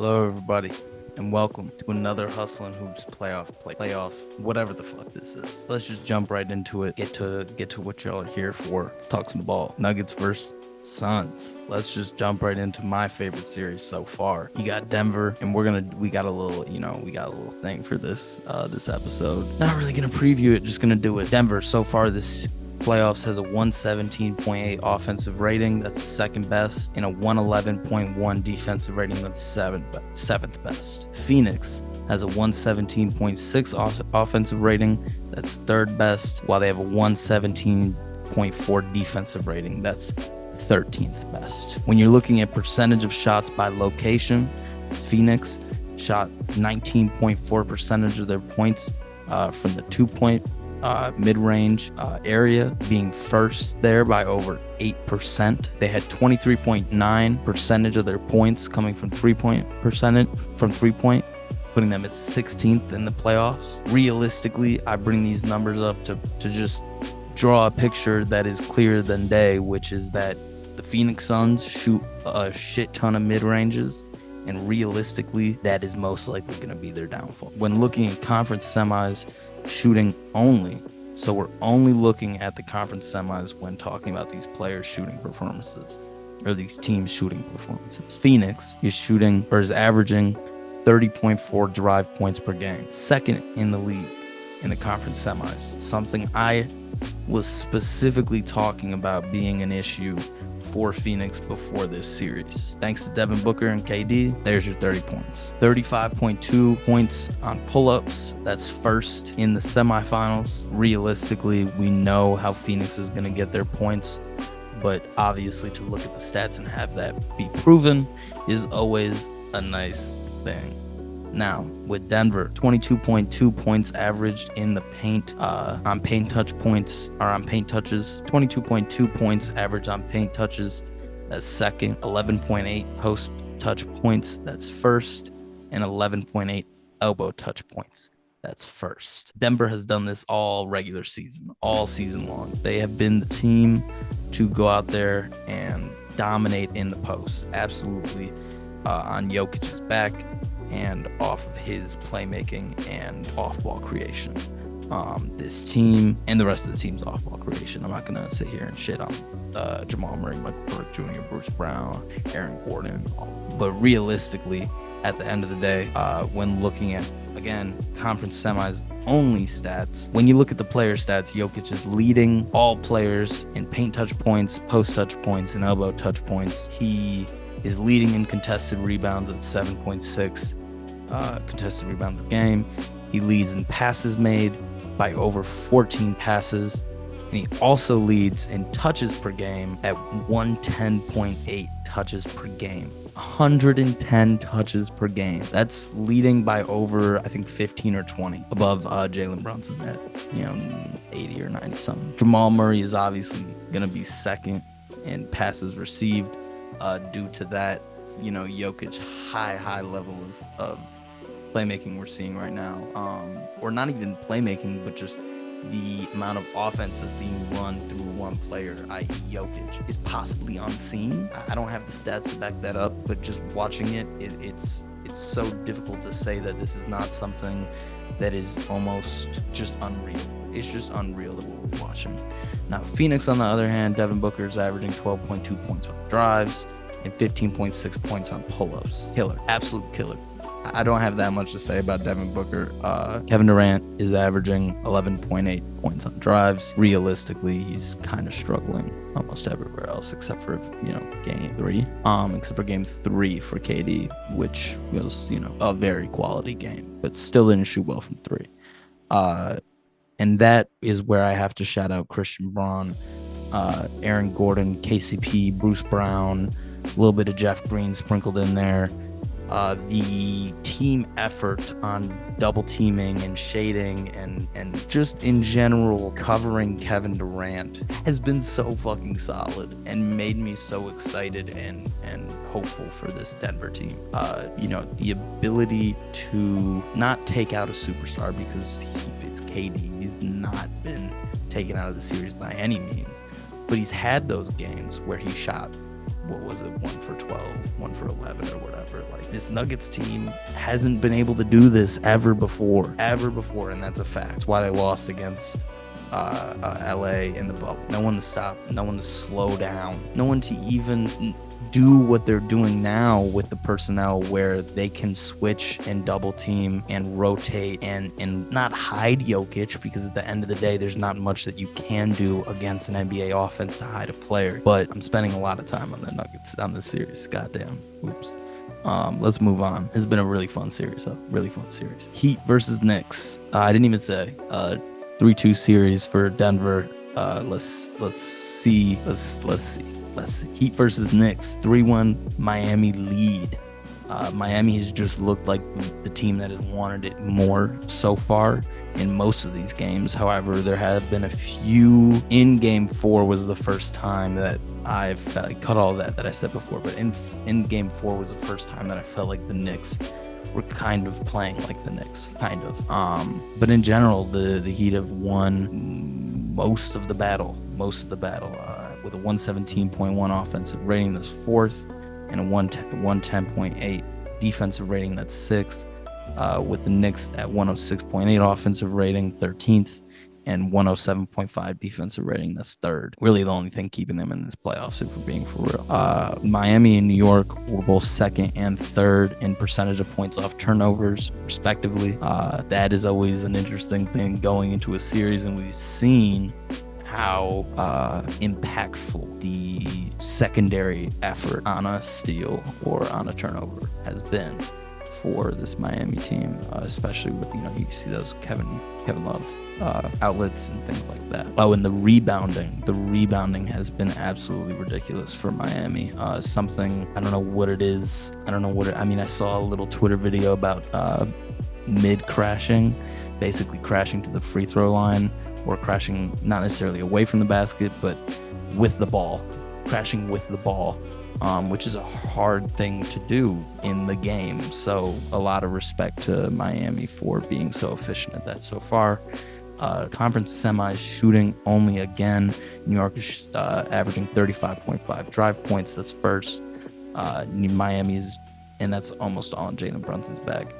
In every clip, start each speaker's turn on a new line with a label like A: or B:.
A: Hello, everybody, and welcome to another HustleNHoops playoff, whatever the fuck this is. Let's just jump right into it. Get to what y'all are here for. Let's talk some ball. Nuggets versus Suns. Let's just jump right into my favorite series so far. You got Denver, and we got a little thing for this episode. Not really gonna preview it, just gonna do it. Denver so far this playoffs has a 117.8 offensive rating, that's second best, and a 111.1 defensive rating, that's seventh best. Phoenix has a 117.6 offensive rating, that's third best, while they have a 117.4 defensive rating, that's 13th best. When you're looking at percentage of shots by location, Phoenix shot 19.4 percentage of their points from the 2-point mid-range area, being first there by over 8%. They had 23.9 percentage of their points coming from three-point, putting them at 16th in the playoffs. Realistically, I bring these numbers up to just draw a picture that is clearer than day, which is that the Phoenix Suns shoot a shit ton of mid-ranges, and realistically, that is most likely going to be their downfall. When looking at conference semis, shooting only, so we're only looking at the conference semis when talking about these players shooting performances, or these teams shooting performances. Phoenix is averaging 30.4 drive points per game, second in the league in the conference semis, something I was specifically talking about being an issue for Phoenix before this series. Thanks to Devin Booker and KD, there's your 30 points. 35.2 points on pull-ups, that's first in the semifinals. Realistically, we know how Phoenix is going to get their points, but obviously to look at the stats and have that be proven is always a nice thing. Now, with Denver, 22.2 points averaged in the paint on paint touches, 22.2 points average on paint touches, that's second, 11.8 post touch points, that's first, and 11.8 elbow touch points, that's first. Denver has done this all regular season, all season long. They have been the team to go out there and dominate in the post, absolutely, on Jokic's back and off of his playmaking and off-ball creation. This team and the rest of the team's off-ball creation. I'm not going to sit here and shit on Jamal Murray, Michael Porter Jr., Bruce Brown, Aaron Gordon. But realistically, at the end of the day, when looking at, again, conference semis only stats, when you look at the player stats, Jokic is leading all players in paint touch points, post touch points, and elbow touch points. He is leading in contested rebounds at 7.6 contested rebounds a game. He leads in passes made by over 14 passes, and he also leads in touches per game at 110.8 touches per game. 110 touches per game. That's leading by over, I think, 15 or 20 above Jalen Brunson at 80 or 90 something. Jamal Murray is obviously going to be second in passes received due to that, Jokic high level of playmaking we're seeing right now, or not even playmaking, but just the amount of offense that's being run through one player, i.e. Jokic, is possibly unseen. I don't have the stats to back that up, but just watching it's so difficult to say that this is not something that is almost just unreal. It's just unreal that what we're watching. Now, Phoenix, on the other hand, Devin Booker is averaging 12.2 points on drives and 15.6 points on pull-ups. Killer, absolute killer. I don't have that much to say about Devin Booker. Kevin Durant is averaging 11.8 points on drives. Realistically, he's kind of struggling almost everywhere else except for, game 3. Except for game 3 for KD, which was, a very quality game, but still didn't shoot well from 3. And that is where I have to shout out Christian Braun, Aaron Gordon, KCP, Bruce Brown, a little bit of Jeff Green sprinkled in there. The team effort on double teaming and shading and just in general covering Kevin Durant has been so fucking solid and made me so excited and hopeful for this Denver team. The ability to not take out a superstar, because it's KD. He's not been taken out of the series by any means, but he's had those games where he shot what was it, 1 for 12, 1 for 11 or whatever. Like, this Nuggets team hasn't been able to do this ever before, and that's a fact. That's why they lost against LA in the bubble. No one to stop, no one to slow down, no one to even do what they're doing now with the personnel, where they can switch and double team and rotate and not hide Jokic, because at the end of the day, there's not much that you can do against an NBA offense to hide a player. But I'm spending a lot of time on the Nuggets on this series. Goddamn. Oops. Let's move on. It's been a really fun series. Heat versus Knicks. I didn't even say 3-2 series for Denver. Let's see. Heat versus Knicks, 3-1 Miami lead. Miami has just looked like the team that has wanted it more so far in most of these games. However, there have been a few. In game 4 was the first time that I've felt, cut all that I said before, but in game 4 was the first time that I felt like the Knicks were kind of playing like the Knicks, kind of. But in general, the Heat have won most of the battle. With a 117.1 offensive rating, that's 4th, and a 110.8 defensive rating, that's 6th. With the Knicks at 106.8 offensive rating, 13th, and 107.5 defensive rating, that's 3rd. Really the only thing keeping them in this playoffs, if we're being for real. Miami and New York were both 2nd and 3rd in percentage of points off turnovers, respectively. That is always an interesting thing going into a series, and we've seen how impactful the secondary effort on a steal or on a turnover has been for this Miami team, especially with, you see those Kevin Love outlets and things like that. Oh, and the rebounding has been absolutely ridiculous for Miami. Something, I don't know what it is. I saw a little Twitter video about mid crashing, basically crashing to the free throw line, or crashing not necessarily away from the basket, but with the ball, crashing with the ball, which is a hard thing to do in the game. So a lot of respect to Miami for being so efficient at that so far. Conference semis shooting only again. New York is averaging 35.5 drive points. That's 1st. Miami's, and that's almost all in Jalen Brunson's bag.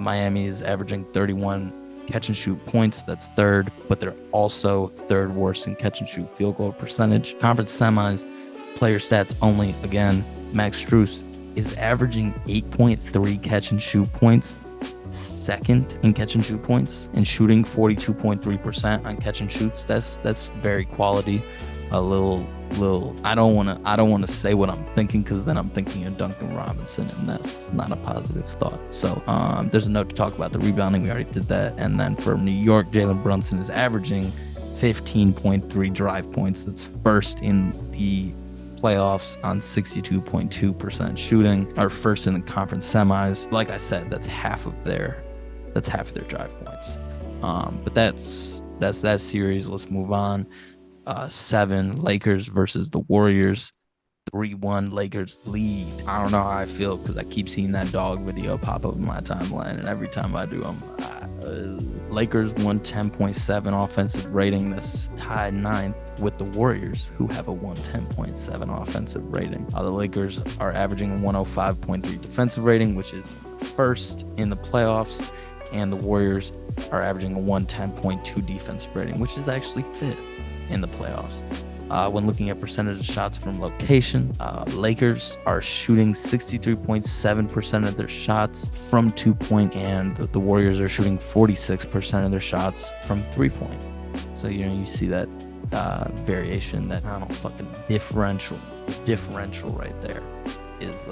A: Miami is averaging 31 catch and shoot points, that's 3rd, but they're also 3rd worst in catch and shoot field goal percentage. Conference semis, player stats only again. Max Strus is averaging 8.3 catch and shoot points, 2nd in catch and shoot points, and shooting 42.3% on catch and shoots. That's very quality. A little I don't want to say what I'm thinking, because then I'm thinking of Duncan Robinson, and that's not a positive thought. So there's a note to talk about the rebounding. We already did that. And then for New York, Jalen Brunson is averaging 15.3 drive points. That's 1st in the playoffs on 62.2% shooting, or 1st in the conference semis. Like I said, that's half of their drive points. But that's that series. Let's move on. 7, Lakers versus the Warriors. 3-1 Lakers lead. I don't know how I feel, because I keep seeing that dog video pop up in my timeline, and every time I do, Lakers 110.7 offensive rating. That's tied 9th with the Warriors, who have a 110.7 offensive rating. The Lakers are averaging a 105.3 defensive rating, which is 1st in the playoffs, and the Warriors are averaging a 110.2 defensive rating, which is actually 5th in the playoffs. When looking at percentage of shots from location, Lakers are shooting 63.7% of their shots from 2-point, and the Warriors are shooting 46% of their shots from 3-point. So you see that variation, that fucking differential right there is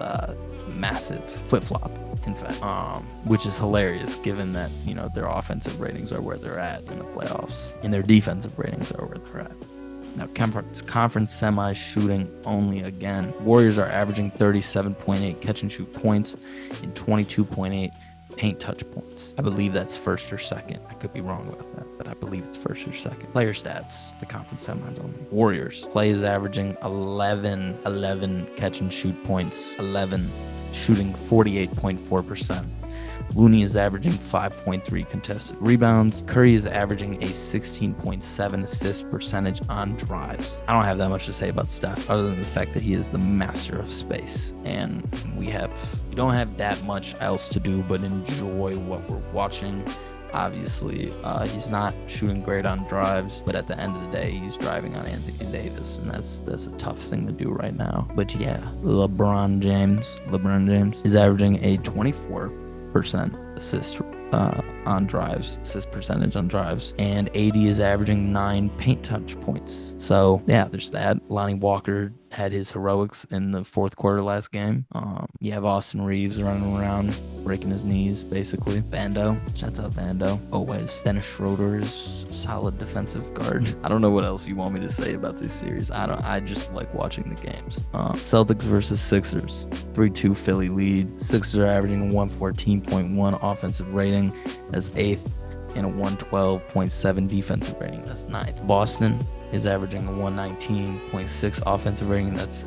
A: massive flip-flop, in fact, which is hilarious, given that their offensive ratings are where they're at in the playoffs, and their defensive ratings are where they're at. Now, conference semi shooting only again. Warriors are averaging 37.8 catch and shoot points and 22.8 paint touch points. I believe that's 1st or 2nd. I could be wrong about that, but I believe it's 1st or 2nd. Player stats, the conference semis only. Warriors, Clay is averaging 11 catch and shoot points, 11, shooting 48.4%. Looney is averaging 5.3 contested rebounds. Curry is averaging a 16.7 assist percentage on drives. I don't have that much to say about Steph other than the fact that he is the master of space, and we don't have that much else to do but enjoy what we're watching. Obviously, he's not shooting great on drives, but at the end of the day, he's driving on Anthony Davis, and that's a tough thing to do right now. But yeah, LeBron James is averaging a 24% assist percentage on drives, and AD is averaging 9 paint touch points. So yeah, there's that. Lonnie Walker had his heroics in the fourth quarter last game. You have Austin Reeves running around breaking his knees, basically. Vando, shouts out Vando, always. Dennis Schroeder is solid defensive guard. I don't know what else you want me to say about this series. I just like watching the games. Celtics versus Sixers, 3-2 Philly lead. Sixers are averaging a 114.1 offensive rating. That's 8th, and a 112.7 defensive rating. That's 9th. Boston is averaging a 119.6 offensive rating. That's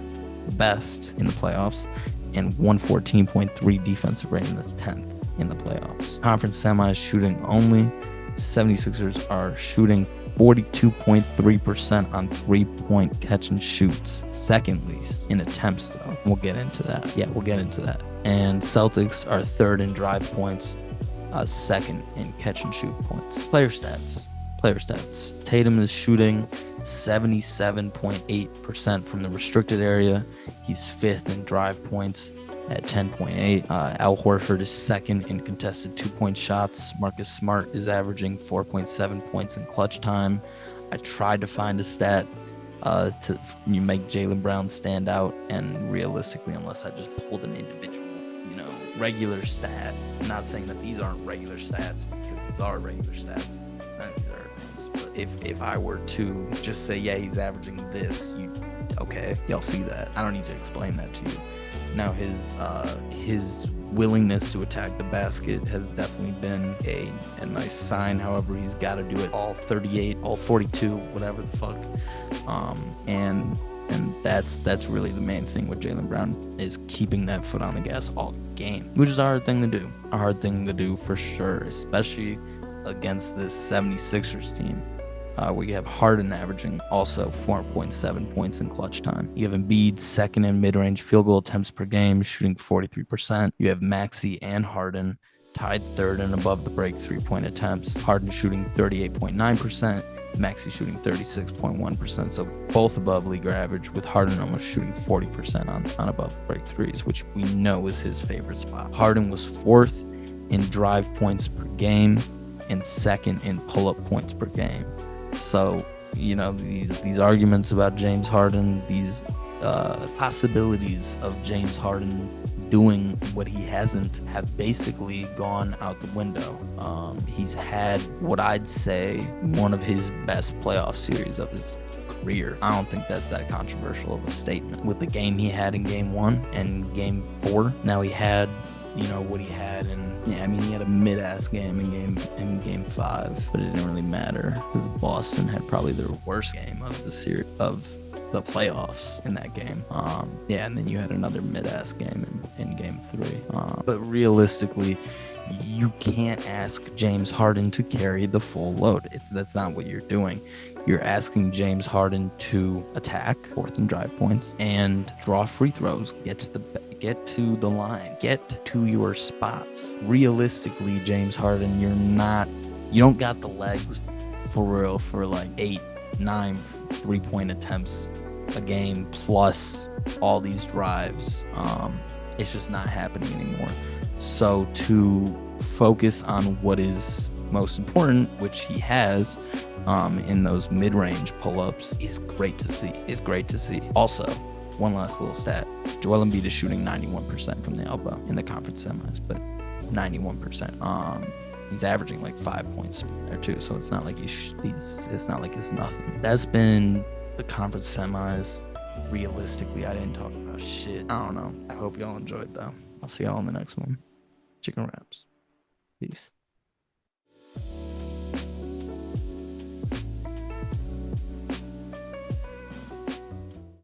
A: best in the playoffs, and 114.3 defensive rating. That's 10th in the playoffs. Conference semis shooting only. 76ers are shooting 42.3% on 3-point catch and shoots. Second least in attempts, though. We'll get into that. Yeah, we'll get into that. And Celtics are 3rd in drive points, 2nd in catch and shoot points. Player stats. Tatum is shooting 77.8% from the restricted area. He's 5th in drive points at 10.8. Al Horford is 2nd in contested 2-point shots. Marcus Smart is averaging 4.7 points in clutch time. I tried to find a stat to make Jaylen Brown stand out, and realistically, unless I just pulled an individual, regular stat. I'm not saying that these aren't regular stats, because these are regular stats. None of these are things. But if I were to just say, yeah, he's averaging this, okay, y'all see that. I don't need to explain that to you. Now, his willingness to attack the basket has definitely been a nice sign. However, he's got to do it all 38, all 42, whatever the fuck. And that's really the main thing with Jaylen Brown, is keeping that foot on the gas all game, which is a hard thing to do. A hard thing to do for sure, especially against this 76ers team, where you have Harden averaging also 4.7 points in clutch time. You have Embiid 2nd in mid-range field goal attempts per game, shooting 43%. You have Maxey and Harden tied 3rd and above the break 3-point attempts. Harden shooting 38.9%. Maxey shooting 36.1%, so both above league average, with Harden almost shooting 40% on above break threes, which we know is his favorite spot. Harden was 4th in drive points per game and 2nd in pull-up points per game. So, these arguments about James Harden, these possibilities of James Harden doing what he hasn't, have basically gone out the window. He's had what I'd say one of his best playoff series of his career. I don't think that's that controversial of a statement. With the game he had in game 1 and game 4, now he had what he had, and he had a mid-ass game in game 5, but it didn't really matter because Boston had probably their worst game of the series, of the playoffs, in that game. And then you had another mid-ass game in game 3. But realistically, you can't ask James Harden to carry the full load. That's not what you're doing. You're asking James Harden to attack 4th and drive points and draw free throws, get to the line, get to your spots. Realistically, James Harden, you don't got the legs for real for like 8, 9 3-point attempts a game plus all these drives. It's just not happening anymore. So to focus on what is most important, which he has in those mid-range pull-ups, is great to see. Also, one last little stat. Joel Embiid is shooting 91% from the elbow in the conference semis, but 91%. He's averaging like 5 points there too, so it's not like it's not like it's nothing. That's been the conference semis. Realistically, I didn't talk about shit. I don't know. I hope y'all enjoyed though. I'll see y'all in the next one. Chicken wraps. Peace.